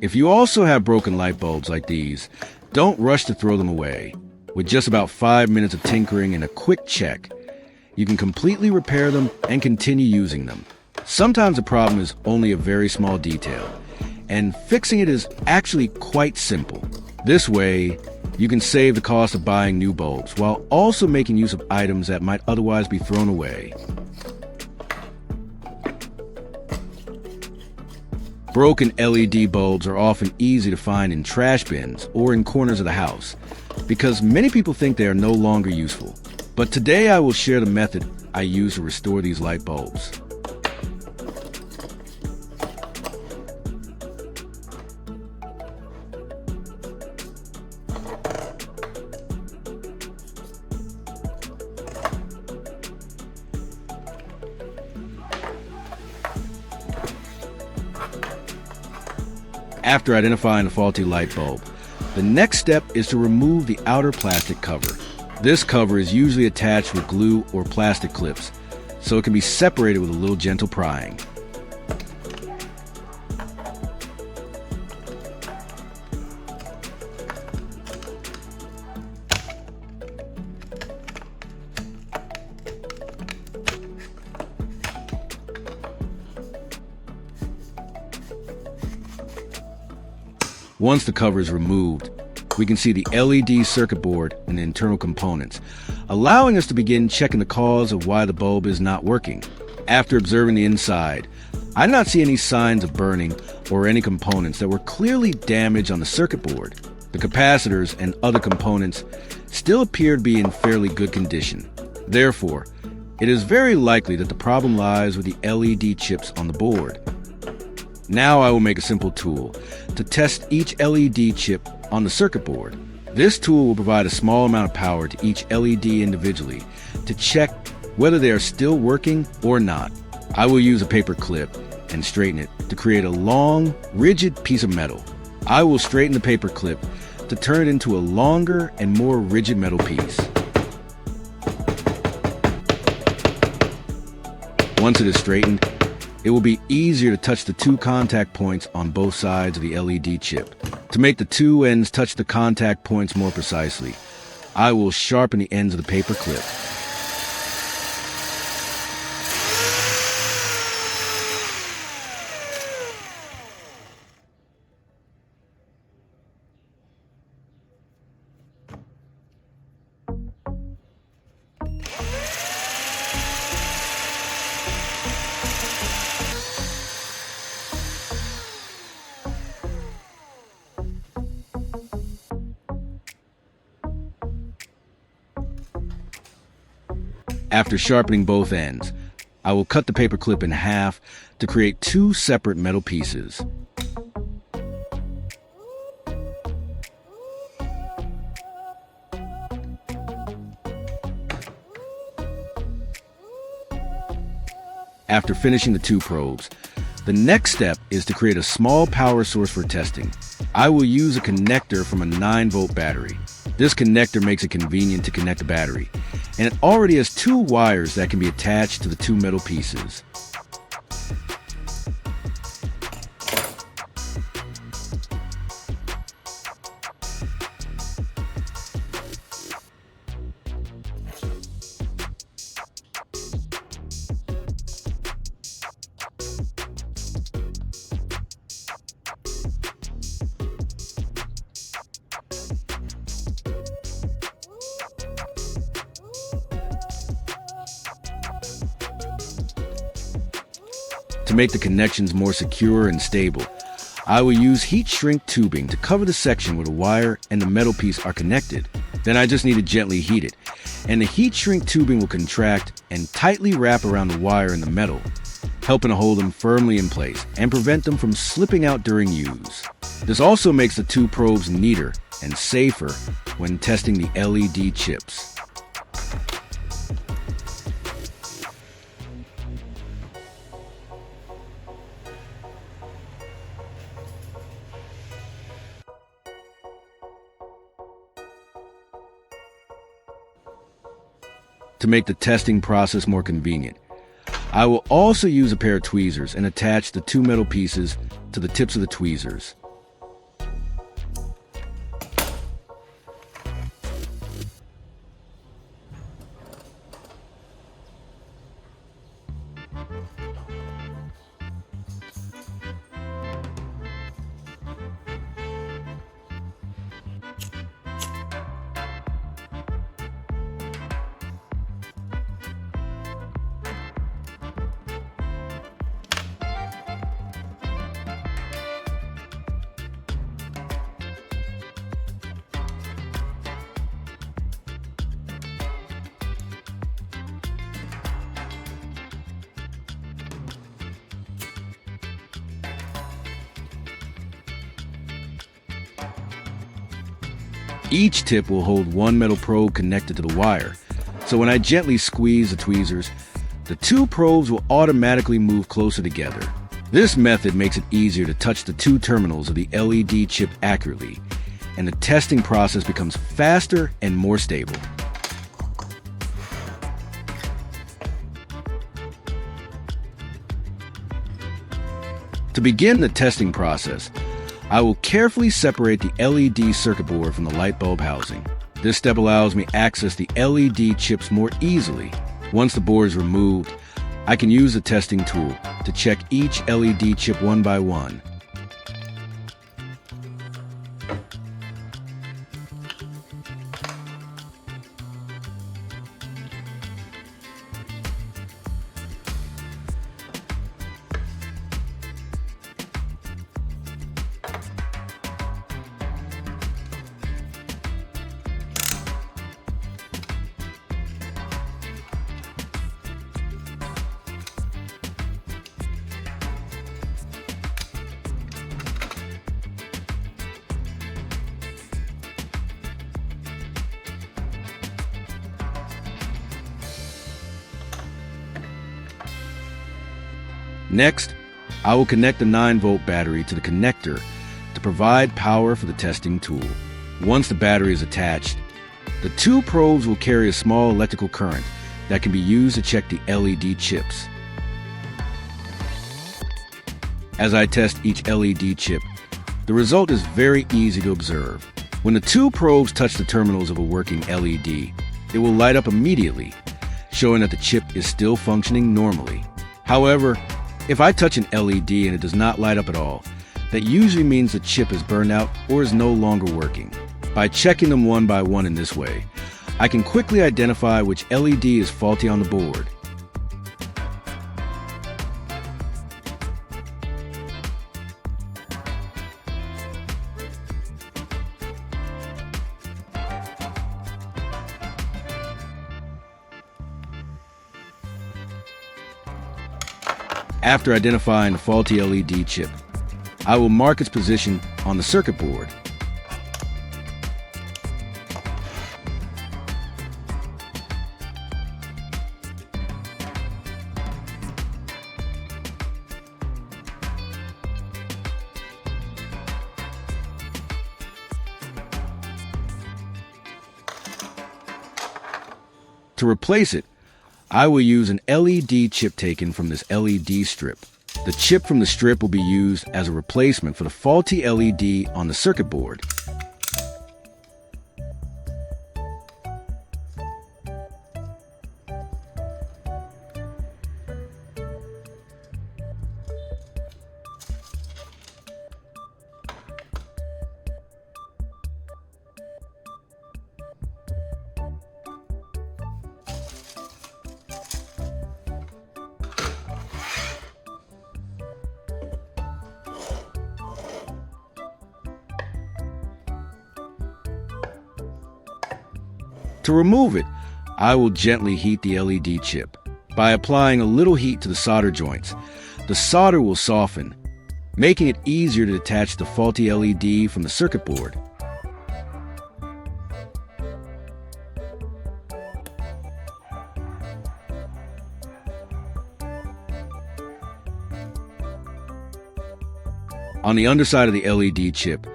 If you also have broken light bulbs like these, don't rush to throw them away. With just about 5 minutes of tinkering and a quick check, you can completely repair them and continue using them. Sometimes the problem is only a very small detail, and fixing it is actually quite simple. This way, you can save the cost of buying new bulbs while also making use of items that might otherwise be thrown away. Broken LED bulbs are often easy to find in trash bins or in corners of the house because many people think they are no longer useful. But today I will share the method I use to restore these light bulbs. After identifying the faulty light bulb, the next step is to remove the outer plastic cover. This cover is usually attached with glue or plastic clips, so it can be separated with a little gentle prying. Once the cover is removed, we can see the LED circuit board and the internal components, allowing us to begin checking the cause of why the bulb is not working. After observing the inside, I did not see any signs of burning or any components that were clearly damaged on the circuit board. The capacitors and other components still appear to be in fairly good condition. Therefore, it is very likely that the problem lies with the LED chips on the board. Now I will make a simple tool to test each LED chip on the circuit board. This tool will provide a small amount of power to each LED individually to check whether they are still working or not. I will use a paper clip and straighten it to create a long, rigid piece of metal. I will straighten the paper clip to turn it into a longer and more rigid metal piece. Once it is straightened, it will be easier to touch the two contact points on both sides of the LED chip. To make the two ends touch the contact points more precisely, I will sharpen the ends of the paper clip. After sharpening both ends, I will cut the paper clip in half to create two separate metal pieces. After finishing the two probes, the next step is to create a small power source for testing. I will use a connector from a 9-volt battery. This connector makes it convenient to connect the battery, and it already has two wires that can be attached to the two metal pieces. To make the connections more secure and stable, I will use heat shrink tubing to cover the section where the wire and the metal piece are connected. Then I just need to gently heat it, and the heat shrink tubing will contract and tightly wrap around the wire and the metal, helping to hold them firmly in place and prevent them from slipping out during use. This also makes the two probes neater and safer when testing the LED chips. To make the testing process more convenient, I will also use a pair of tweezers and attach the two metal pieces to the tips of the tweezers. Each tip will hold one metal probe connected to the wire, so when I gently squeeze the tweezers, the two probes will automatically move closer together. This method makes it easier to touch the two terminals of the LED chip accurately, and the testing process becomes faster and more stable. To begin the testing process, I will carefully separate the LED circuit board from the light bulb housing. This step allows me to access the LED chips more easily. Once the board is removed, I can use the testing tool to check each LED chip one by one. Next, I will connect the 9-volt battery to the connector to provide power for the testing tool. Once the battery is attached, the two probes will carry a small electrical current that can be used to check the LED chips. As I test each LED chip, the result is very easy to observe. When the two probes touch the terminals of a working LED, it will light up immediately, showing that the chip is still functioning normally. However, if I touch an LED and it does not light up at all, that usually means the chip is burned out or is no longer working. By checking them one by one in this way, I can quickly identify which LED is faulty on the board. After identifying the faulty LED chip, I will mark its position on the circuit board. To replace it, I will use an LED chip taken from this LED strip. The chip from the strip will be used as a replacement for the faulty LED on the circuit board. To remove it, I will gently heat the LED chip. By applying a little heat to the solder joints, the solder will soften, making it easier to detach the faulty LED from the circuit board. On the underside of the LED chip,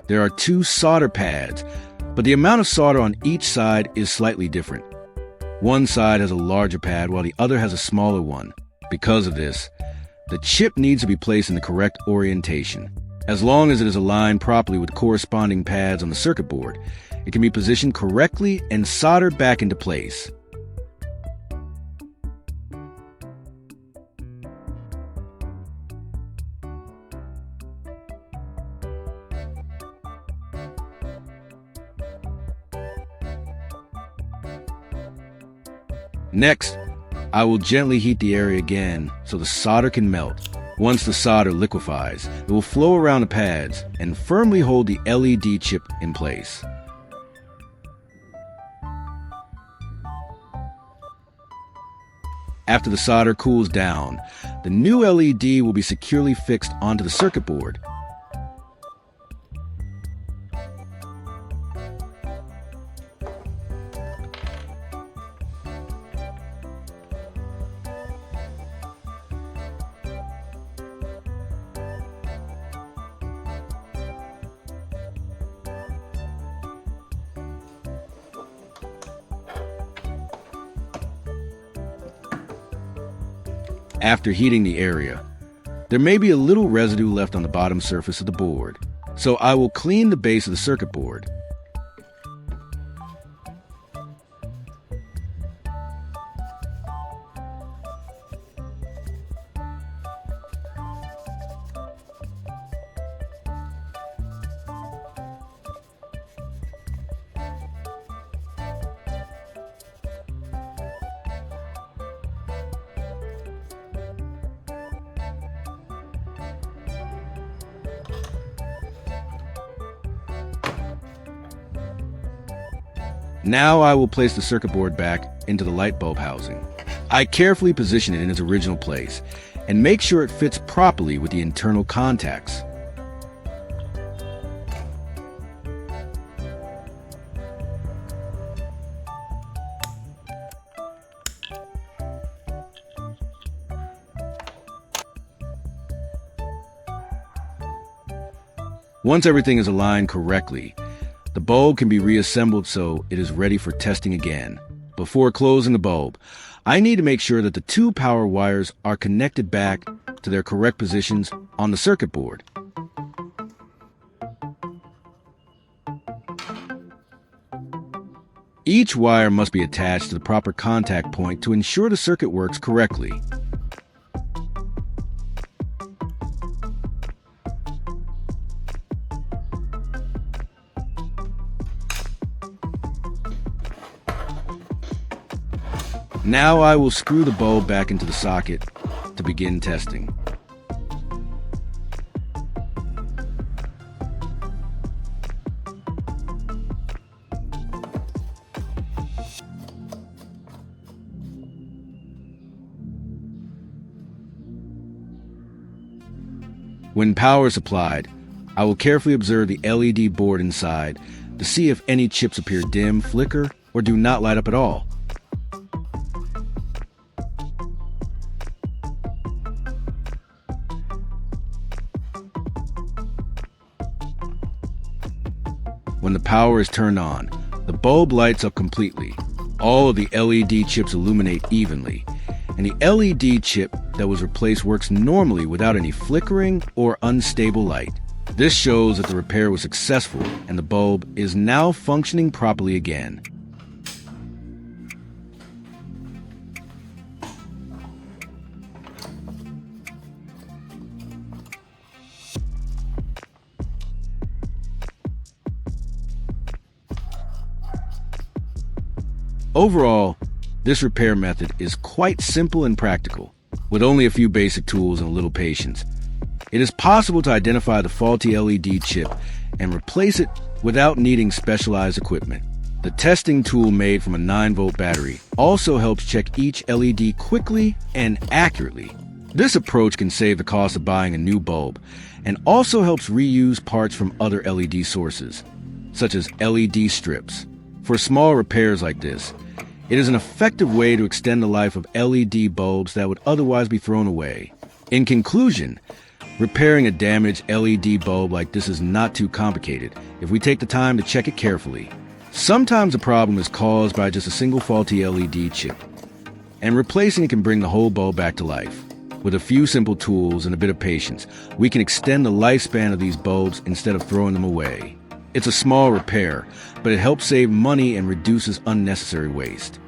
there are two solder pads, but the amount of solder on each side is slightly different. One side has a larger pad while the other has a smaller one. Because of this, the chip needs to be placed in the correct orientation. As long as it is aligned properly with corresponding pads on the circuit board, it can be positioned correctly and soldered back into place. Next, I will gently heat the area again so the solder can melt. Once the solder liquefies, it will flow around the pads and firmly hold the LED chip in place. After the solder cools down, the new LED will be securely fixed onto the circuit board. after heating the area. There may be a little residue left on the bottom surface of the board, so I will clean the base of the circuit board. Now I will place the circuit board back into the light bulb housing. I carefully position it in its original place and make sure it fits properly with the internal contacts. Once everything is aligned correctly, the bulb can be reassembled so it is ready for testing again. Before closing the bulb, I need to make sure that the two power wires are connected back to their correct positions on the circuit board. Each wire must be attached to the proper contact point to ensure the circuit works correctly. Now I will screw the bulb back into the socket to begin testing. When power is applied, I will carefully observe the LED board inside to see if any chips appear dim, flicker, or do not light up at all. When the power is turned on, the bulb lights up completely. All of the LED chips illuminate evenly, and the LED chip that was replaced works normally without any flickering or unstable light. This shows that the repair was successful and the bulb is now functioning properly again. Overall, this repair method is quite simple and practical, with only a few basic tools and a little patience. It is possible to identify the faulty LED chip and replace it without needing specialized equipment. The testing tool made from a 9-volt battery also helps check each LED quickly and accurately. This approach can save the cost of buying a new bulb and also helps reuse parts from other LED sources, such as LED strips. For small repairs like this, it is an effective way to extend the life of LED bulbs that would otherwise be thrown away. In conclusion, repairing a damaged LED bulb like this is not too complicated if we take the time to check it carefully. Sometimes the problem is caused by just a single faulty LED chip, and replacing it can bring the whole bulb back to life. With a few simple tools and a bit of patience, we can extend the lifespan of these bulbs instead of throwing them away. It's a small repair, but it helps save money and reduces unnecessary waste.